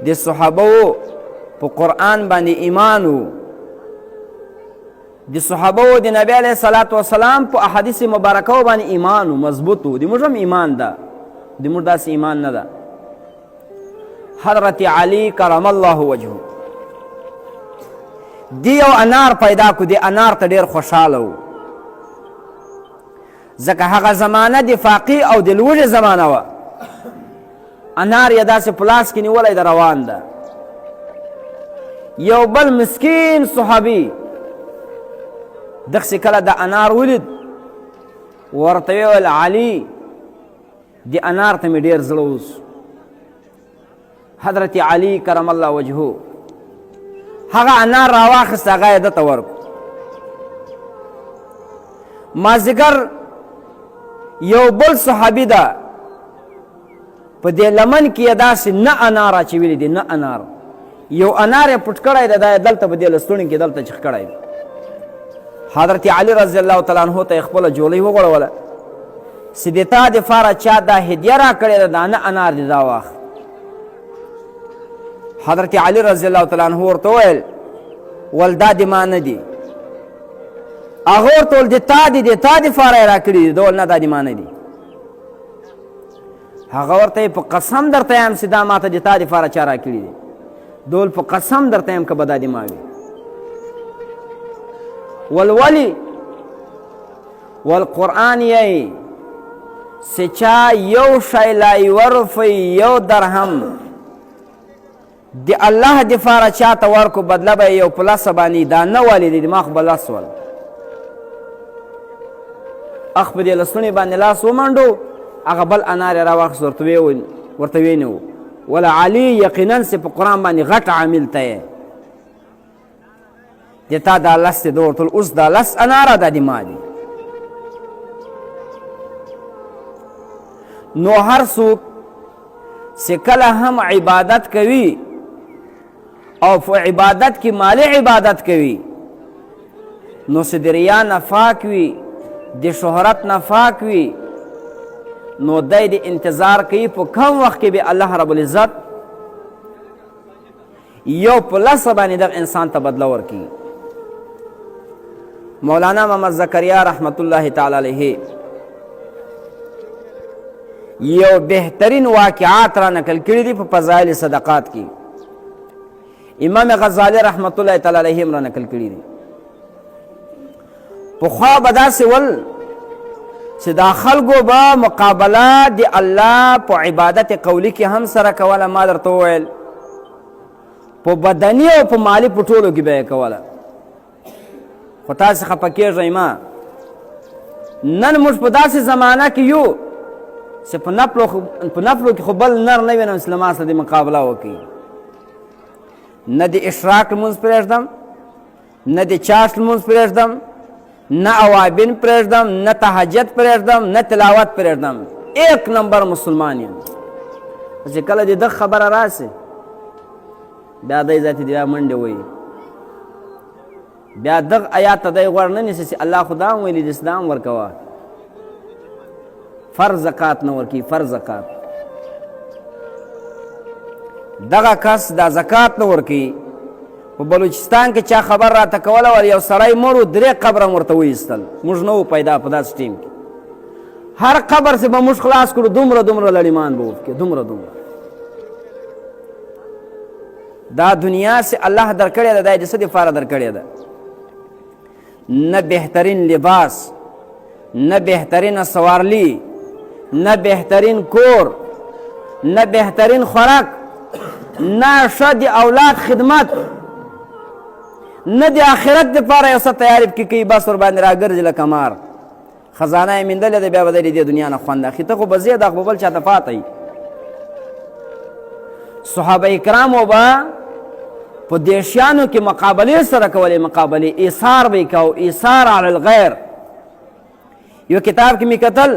د صحابو په قرآن باندې ایمان و، د صحابو د نبی علیه صلات وسلام په احادیث مبارکو باندې ایمان و، مضبوط و. د موږ هم ایمان ده، د موږ داسې ایمان نه ده. حضرت علی کرم الله وجهه دی یو انار پیدا کو، دی انار ته ډېر خوشحاله و، ځکه هغه زمانه د فاقې او د لوږې زمانه وه. انار یې داسې په لاس کې نیولی د روان ده. یو بل مسکین صحابي دغسې کله د انار ولید، ورته ویل علي د انار ته مې ډېر زړه اوس. حضرت علي کرم الله وجهه هغه انار راواخیست، هغه یې ده ته ورکړو. مازدیګر یو بل صحابي ده، په دې لمن کې یې داسې نه انار اچولی دی، نه انار. یو انار یې پټ کړی دی، دا یې دلته په دې لستوڼي کې دلته چیخ کړی دی. حضرت علی رضی الله تعالی عنه ته یې خپله جولۍ وغوړوله چې د تا دپاره چا دا هدیه را کړې ده، دا نه انار دی، دا واخ. حضرت علی رضی الله تعالی عنه ورته وویل ول دا د ما نه دي. هغه ورته ویل د تا دي، د تا دپاره یې را کړي دي. ده ویل نه دا د ما نه دي. هغه ورته په قسم درته یم چې دا ماته د تا دپاره چا را کړي دي. ده ویل په قسم درته یم که به دا د ما وي. ولولې والقرآن یې چې چا یو شی لا یوه روپۍ یو درهم د الله دپاره چاته ورکو، بدله به یو په لسه باندې دا نه والي دی، دماغ به لس ول. اخ په دې لستوڼي باندې لاس ومنډو، هغه بل انار یې راواخیست، ورته وینو وله علي یقینا چې په قرآن باندې غټ عامل ته یې، د تا دا لس دی. ده ورته ویل اوس دا لس اناره دا د ما دي. نو هر څوک چې کله هم عبادت کوي او په عبادت کې مالی عبادت کوي، نو چې د ریا نه پاک وي، د شهرت نه پاک وي، نو دی د انتظار کوي په کم وخت کې به الله رب العزت یو په لسه باندې دغه انسان ته بدله ورکوي. مولانا محمد زکریا رحمت الله تعالی علیه یو بهترین واقعات را نقل کړي دي په فضایل صدقات کې. امام غزالی رحمت الله تعالی علیه هم را نقل کړي دي. پخوا به داسې ول چې دا خلکو به مقابله د الله په عبادت قولی کې هم سره کوله. ما درته وویل په بدني او په مالی په ټولو کې به یې کوله. خو تاسې خفه کېږئ ما، نن موږ په داسې زمانه کې یو چې په نفلو کې خو بل نر نه وینم چې له ما سره د مقابله وکړي. نه د اشراق لمونځ پرېږدم، نه د چاش لمونځ پرېږدم، نه اوابین پرېږدم، نه تهجد پرېږدم، نه تلاوت پرېږدم. ایک نمبر مسلمان یم. چې کله د دغه خبره راسي بیا دی ذاتي بیا منډې وایي، بیا دغه آیات ته دی غوږ نه نیسي چې الله خو دا هم ویلي د اسلام ورکوه، فرض زکات نه ورکوي، فرض زکات. دغه کس دا زکات نه ورکوي. په بلوچستان کې چا خبر راته کوله ول یو سړی مړ و، 3 قبره ورته وایستل. موږ نه وو پیدا په داسې ټیم کې. هر قبر چې به موږ خلاص کړو دومره دومره لړیمان به وکړي، دومره دومره. دا دنیا چې الله درکړې ده، دا یې د څه دپاره درکړې ده؟ نه بهترین لباس، نه بهترین سوارلی، نه بهترین کور، نه بهترین خوراک، نه ښه د اولاد خدمت، نه د آخرت دپاره یو څه تیاري پکې کوي، بس ورباندې راګرځي لکه مار. خزانه یې میندلې ده، بیا به دی د دې دنیا نه خوند اخلي. ته خو به ځې دا خو به بل چاته پاته. صحابه کرامو به په دې شیانو کې مقابلې سره کولې، مقابلې ایثار به یې کو، ایثار علی الغیر. یو کتاب کې مې کتل